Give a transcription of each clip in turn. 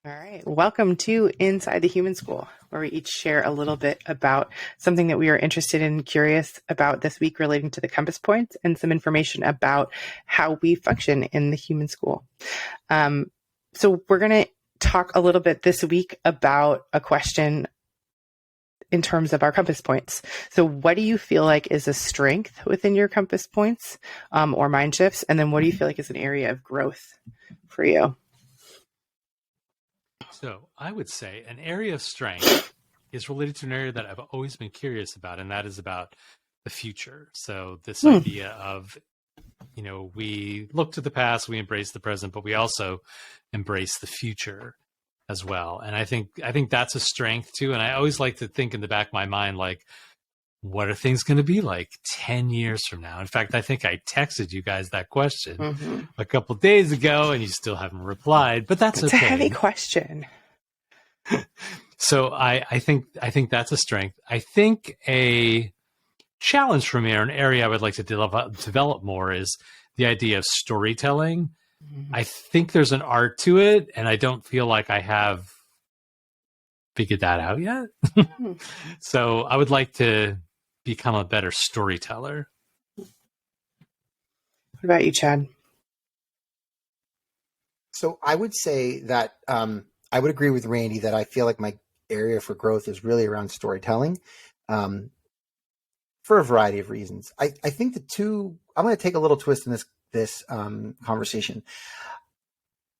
All right. Welcome to Inside the Human School, where we each share a little bit about something that we are interested in and curious about this week relating to the compass points and some information about how we function in the human school. So we're going to talk a little bit this week about a question in terms of our compass points. So what do you feel like is a strength within your compass points or mind shifts? And then what do you feel like is an area of growth for you? So I would say an area of strength is related to an area that I've always been curious about, and that is about the future. So this idea of, we look to the past, we embrace the present, but we also embrace the future as well. And I think that's a strength too. And I always like to think in the back of my mind, like, what are things going to be like 10 years from now? In fact, I think I texted you guys that question a couple of days ago and you still haven't replied, but that's okay. It's a heavy question. So I think that's a strength. I think a challenge for me, or an area I would like to develop more, is the idea of storytelling. I think there's an art to it, and I don't feel like I have figured that out yet. So I would like to become a better storyteller. What about you, Chad? So I would say that I would agree with Randy that I feel like my area for growth is really around storytelling for a variety of reasons. I think I'm going to take a little twist in this conversation.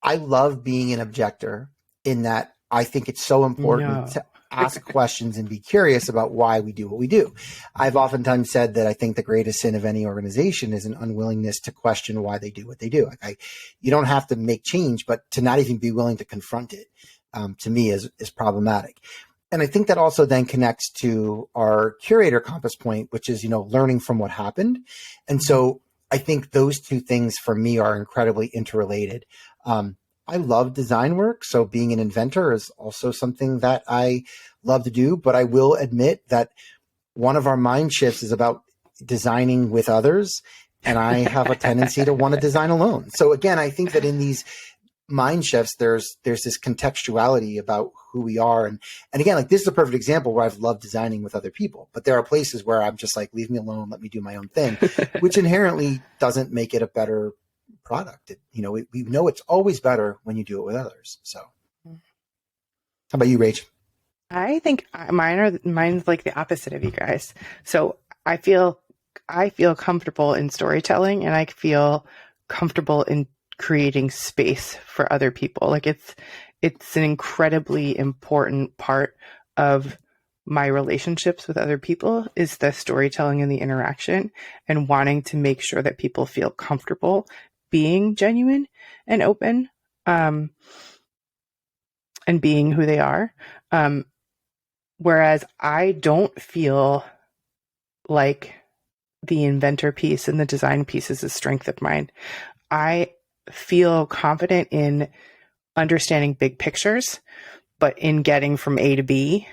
I love being an objector in that I think it's so important to ask questions and be curious about why we do what we do. I've oftentimes said that I think the greatest sin of any organization is an unwillingness to question why they do what they do. You don't have to make change, but to not even be willing to confront it, to me is problematic. And I think that also then connects to our curator compass point, which is, learning from what happened. And so I think those two things for me are incredibly interrelated. I love design work, so being an inventor is also something that I love to do. But I will admit that one of our mind shifts is about designing with others, and I have a tendency to want to design alone. So again, I think that in these mind shifts, there's this contextuality about who we are. And again, like, this is a perfect example where I've loved designing with other people, but there are places where I'm just like, leave me alone, let me do my own thing, which inherently doesn't make it a better product. We know it's always better when you do it with others. So how about you, Rach? I think mine's like the opposite of you guys. So I feel comfortable in storytelling, and I feel comfortable in creating space for other people. Like it's an incredibly important part of my relationships with other people is the storytelling and the interaction, and wanting to make sure that people feel comfortable being genuine and open, and being who they are. Whereas I don't feel like the inventor piece and the design piece is a strength of mine. I feel confident in understanding big pictures, but in getting from A to B,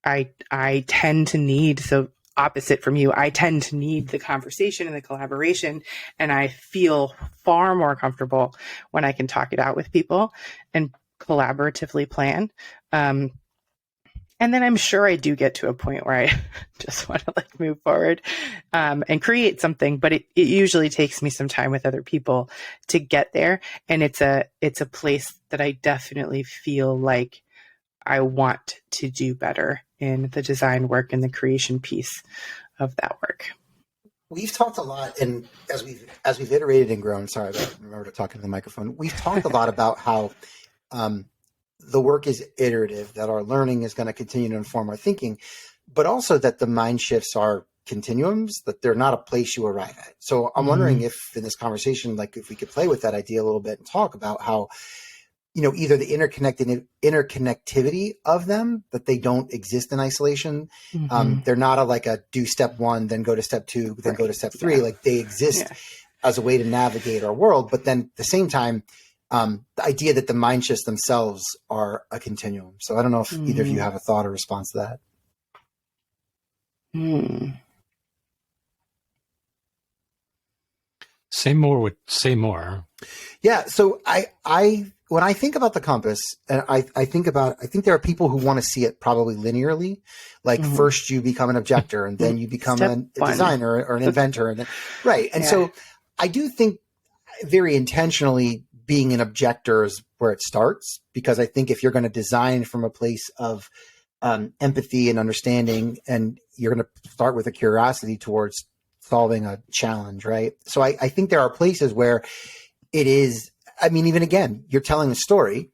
I tend to need, so opposite from you, I tend to need the conversation and the collaboration, and I feel far more comfortable when I can talk it out with people and collaboratively plan. And then I'm sure I do get to a point where I just want to move forward and create something, but it usually takes me some time with other people to get there. And it's a place that I definitely feel like I want to do better in the design work and the creation piece of that work. We've talked a lot, and as we've iterated and grown, sorry, I don't remember to talk into the microphone. We've talked a lot about how the work is iterative, that our learning is going to continue to inform our thinking, but also that the mind shifts are continuums, that they're not a place you arrive at. So I'm wondering if in this conversation, like, if we could play with that idea a little bit and talk about how, either the interconnectivity of them, that they don't exist in isolation. They're not a do step one, then go to step two, then go to step three. Yeah. Like, they exist as a way to navigate our world. But then at the same time, the idea that the mind shifts themselves are a continuum. So I don't know if either of you have a thought or response to that. Say more. Yeah. So I when I think about the compass, and I think there are people who want to see it probably linearly, like first you become an objector and then you become a designer or an inventor. And then, right. And so I do think very intentionally being an objector is where it starts, because I think if you're going to design from a place of empathy and understanding, and you're going to start with a curiosity towards solving a challenge, right? So I think there are places where it is, I mean, even again, you're telling a story,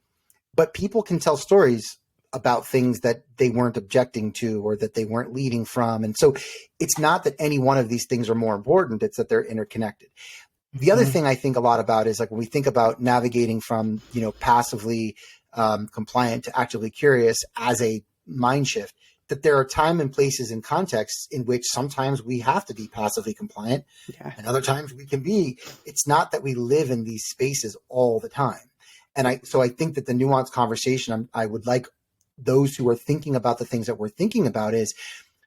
but people can tell stories about things that they weren't objecting to or that they weren't leading from. And so it's not that any one of these things are more important, it's that they're interconnected. The other thing I think a lot about is like when we think about navigating from, passively compliant to actively curious as a mind shift, that there are time and places and contexts in which sometimes we have to be passively compliant and other times we can be. It's not that we live in these spaces all the time. And so I think that the nuanced conversation I would like those who are thinking about the things that we're thinking about is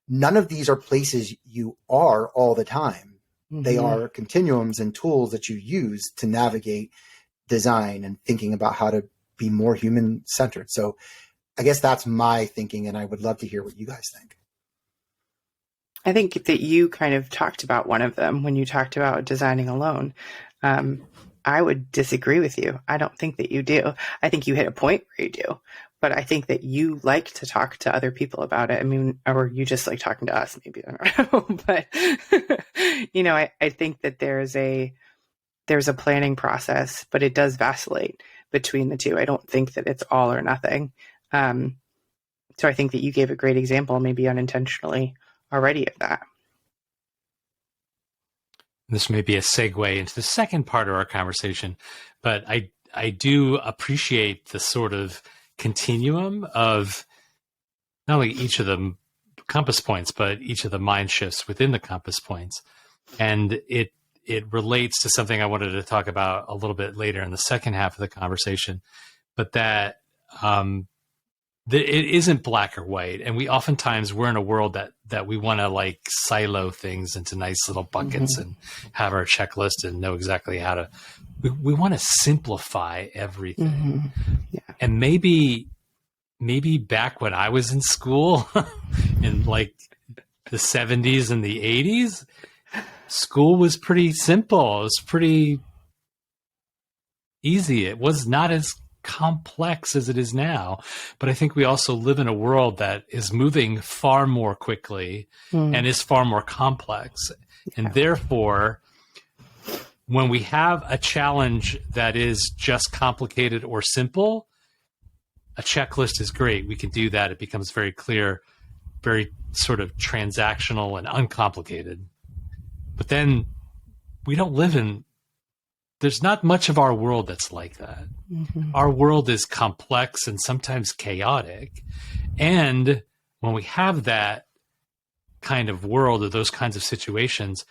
none of these are places you are all the time. They are continuums and tools that you use to navigate design and thinking about how to be more human centered. So I guess that's my thinking, and I would love to hear what you guys think. I think that you kind of talked about one of them when you talked about designing alone. I would disagree with you. I don't think that you do. I think you hit a point where you do, but I think that you like to talk to other people about it. I mean, or you just like talking to us, maybe, I don't know. But, I think that there's a planning process, but it does vacillate between the two. I don't think that it's all or nothing. So I think that you gave a great example, maybe unintentionally already, of that. This may be a segue into the second part of our conversation, but I do appreciate the sort of continuum of not only each of the compass points, but each of the mind shifts within the compass points. And it relates to something I wanted to talk about a little bit later in the second half of the conversation, but that it isn't black or white. And we're in a world that we want to like silo things into nice little buckets and have our checklist and know exactly how to, we want to simplify everything. And maybe back when I was in school in like the 70s and the 80s, school was pretty simple. It was pretty easy. It was not as complex as it is now, but I think we also live in a world that is moving far more quickly and is far more complex. And therefore, when we have a challenge that is just complicated or simple, a checklist is great. We can do that. It becomes very clear, very sort of transactional and uncomplicated. But then we don't live in, there's not much of our world that's like that. Our world is complex and sometimes chaotic. And when we have that kind of world or those kinds of situations,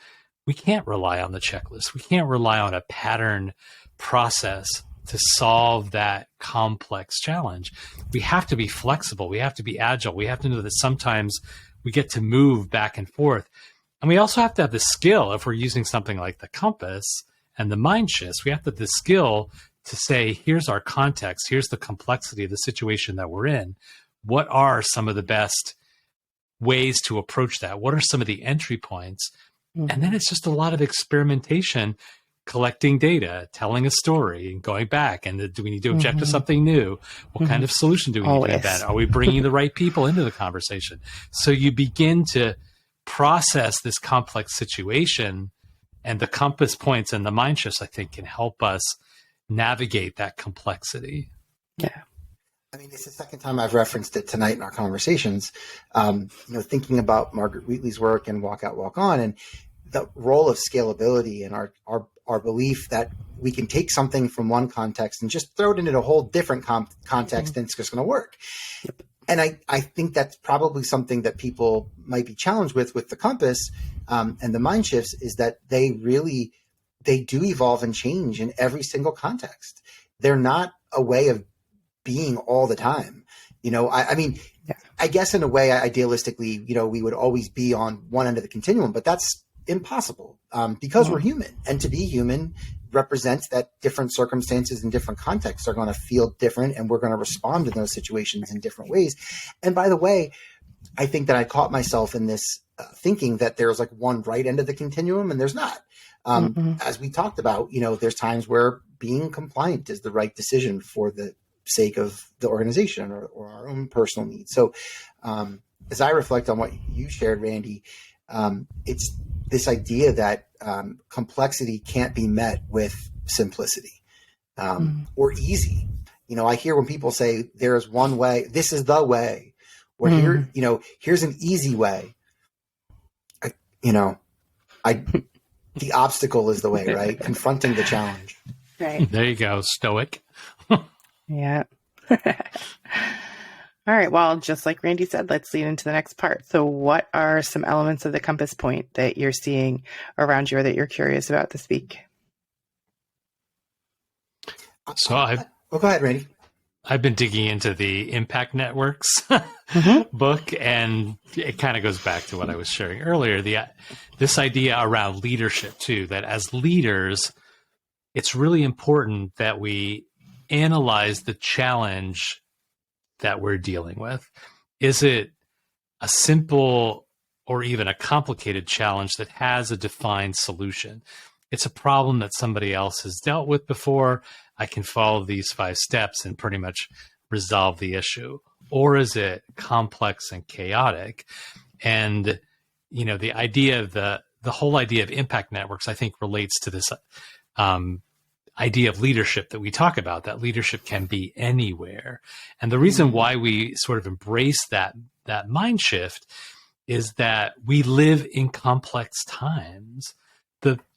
we can't rely on the checklist. We can't rely on a pattern process to solve that complex challenge. We have to be flexible. We have to be agile. We have to know that sometimes we get to move back and forth. And we also have to have the skill, if we're using something like the compass and the mind shifts, we have to have the skill to say, here's our context, here's the complexity of the situation that we're in. What are some of the best ways to approach that? What are some of the entry points? And then it's just a lot of experimentation, collecting data, telling a story, and going back. And do we need to object to something new? What kind of solution do we need to invent? Are we bringing the right people into the conversation? So you begin to process this complex situation, and the compass points and the mind shifts, I think, can help us navigate that complexity. Yeah. I mean, it's the second time I've referenced it tonight in our conversations, thinking about Margaret Wheatley's work and Walk Out, Walk On, and the role of scalability and our belief that we can take something from one context and just throw it into a whole different context and it's just going to work. And I think that's probably something that people might be challenged with the compass and the mind shifts, is that they do evolve and change in every single context. They're not a way of being all the time. I guess in a way, idealistically, we would always be on one end of the continuum, but that's impossible because we're human, and to be human represents that different circumstances and different contexts are going to feel different, and we're going to respond to those situations in different ways. And by the way, I think that I caught myself in this thinking that there's like one right end of the continuum, and there's not. As we talked about, there's times where being compliant is the right decision for the sake of the organization or our own personal needs. So as I reflect on what you shared, Randy, it's this idea that complexity can't be met with simplicity or easy. I hear when people say there's one way, this is the way, or here's an easy way. The obstacle is the way, right? Confronting the challenge. Right. There you go. Stoic. Yeah. All right. Well, just like Randy said, let's lead into the next part. So what are some elements of the compass point that you're seeing around you or that you're curious about this week? So go ahead, Randy. I've been digging into the impact networks book, and it kind of goes back to what I was sharing earlier. This idea around leadership too, that as leaders, it's really important that we analyze the challenge that we're dealing with. Is it a simple or even a complicated challenge that has a defined solution? It's a problem that somebody else has dealt with before. I can follow these 5 steps and pretty much resolve the issue. Or is it complex and chaotic? And, the idea of the whole idea of impact networks, I think, relates to this idea of leadership that we talk about, that leadership can be anywhere. And the reason why we sort of embrace that mind shift is that we live in complex times.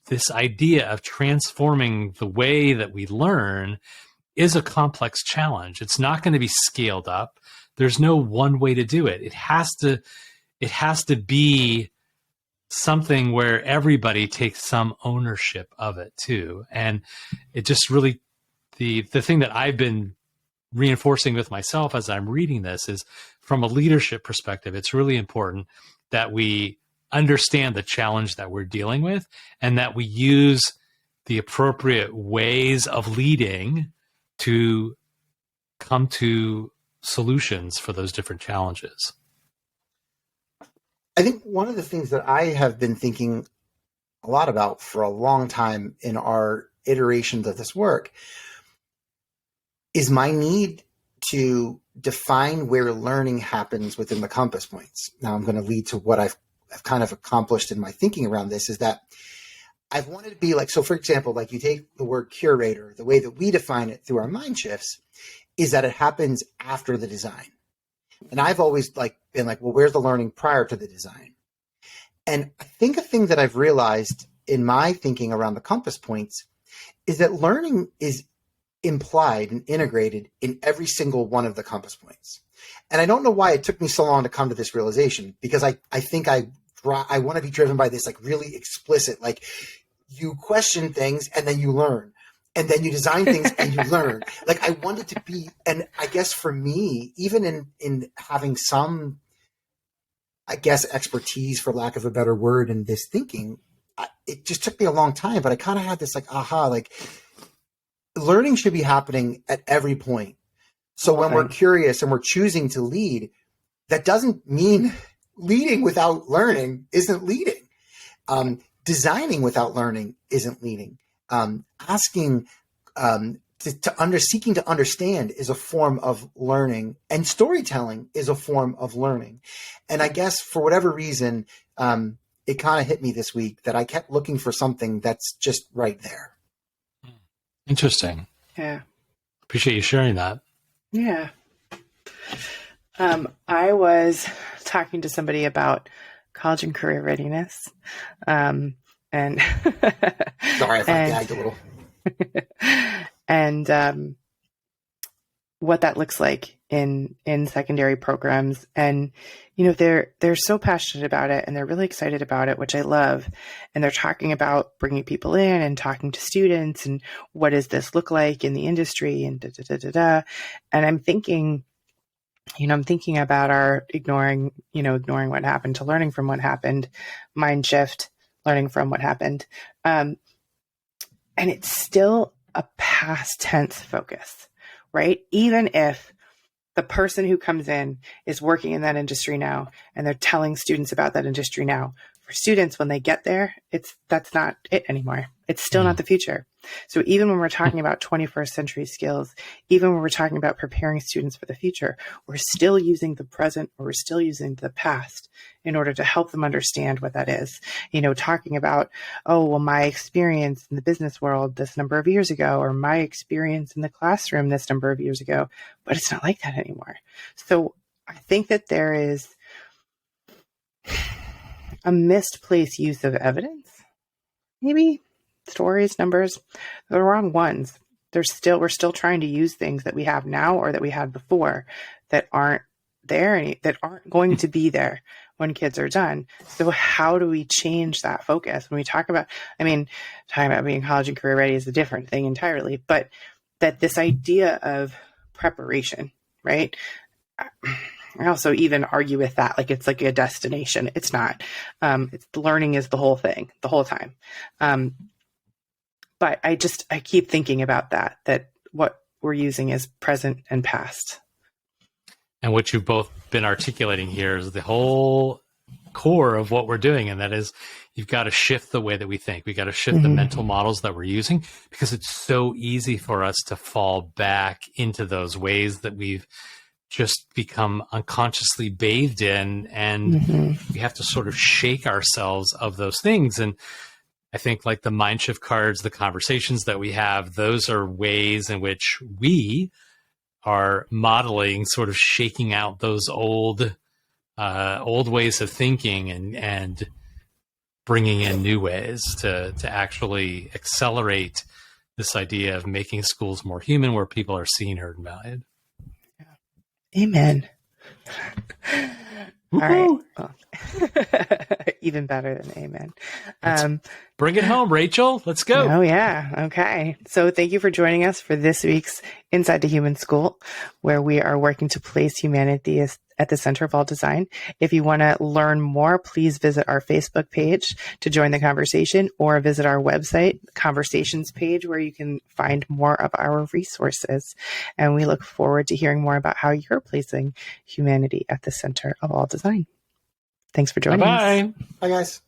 This idea of transforming the way that we learn is a complex challenge. It's not going to be scaled up. There's no one way to do it. It has to be something where everybody takes some ownership of it too. And it just really, the thing that I've been reinforcing with myself as I'm reading this is, from a leadership perspective, it's really important that we understand the challenge that we're dealing with and that we use the appropriate ways of leading to come to solutions for those different challenges. I think one of the things that I have been thinking a lot about for a long time in our iterations of this work is my need to define where learning happens within the compass points. Now I'm going to lead to what I've kind of accomplished in my thinking around this, is that I've wanted to be like, so for example, like you take the word curator, the way that we define it through our mind shifts is that it happens after the design. And I've always been like, well, where's the learning prior to the design? And I think a thing that I've realized in my thinking around the compass points is that learning is implied and integrated in every single one of the compass points. And I don't know why it took me so long to come to this realization, because I think I want to be driven by this really explicit, you question things and then you learn, and then you design things and you learn. I want it to be, and I guess for me, even in having some, I guess, expertise, for lack of a better word, in this thinking, it just took me a long time, but I kind of had this learning should be happening at every point. So when we're curious and we're choosing to lead, that doesn't mean leading without learning isn't leading. Designing without learning isn't leading. Asking, seeking to understand is a form of learning, and storytelling is a form of learning. And I guess for whatever reason, it kind of hit me this week that I kept looking for something that's just right there. Interesting. Yeah. Appreciate you sharing that. Yeah. I was talking to somebody about college and career readiness. And sorry if I gagged a little. And what that looks like in secondary programs. And, they're so passionate about it and they're really excited about it, which I love. And they're talking about bringing people in and talking to students and what does this look like in the industry and And I'm thinking about our ignoring what happened to learning from what happened, mind shift, learning from what happened. And it's still a past tense focus, right? Even if the person who comes in is working in that industry now and they're telling students about that industry now. For students, when they get there, that's not it anymore. It's still not the future. So even when we're talking about 21st century skills, even when we're talking about preparing students for the future, we're still using the present or we're still using the past in order to help them understand what that is. Talking about, oh, well, my experience in the business world this number of years ago, or my experience in the classroom this number of years ago, but it's not like that anymore. So I think that there is a misplaced use of evidence, maybe stories, numbers, the wrong ones. We're still trying to use things that we have now or that we had before that aren't there, that aren't going to be there when kids are done. So how do we change that focus when we talk about being college and career ready is a different thing entirely, but that this idea of preparation, right? I also even argue with that, like it's like a destination. It's not. It's learning is the whole thing, the whole time. But I keep thinking about that what we're using is present and past. And what you've both been articulating here is the whole core of what we're doing. And that is, you've got to shift the way that we think. We got to shift the mental models that we're using, because it's so easy for us to fall back into those ways that we've just become unconsciously bathed in. And we have to sort of shake ourselves of those things. And I think like the Mindshift cards, the conversations that we have, those are ways in which we are modeling, sort of shaking out those old ways of thinking and bringing in new ways to actually accelerate this idea of making schools more human, where people are seen, heard, and valued. Amen. All right. Well, even better than amen. Bring it home, Rachel. Let's go. Oh, yeah. Okay. So thank you for joining us for this week's Inside the Human School, where we are working to place humanity at the center of all design. If you want to learn more, please visit our Facebook page to join the conversation, or visit our website, Conversations page, where you can find more of our resources. And we look forward to hearing more about how you're placing humanity at the center of all design. Thanks for joining us. Bye-bye. Bye, guys.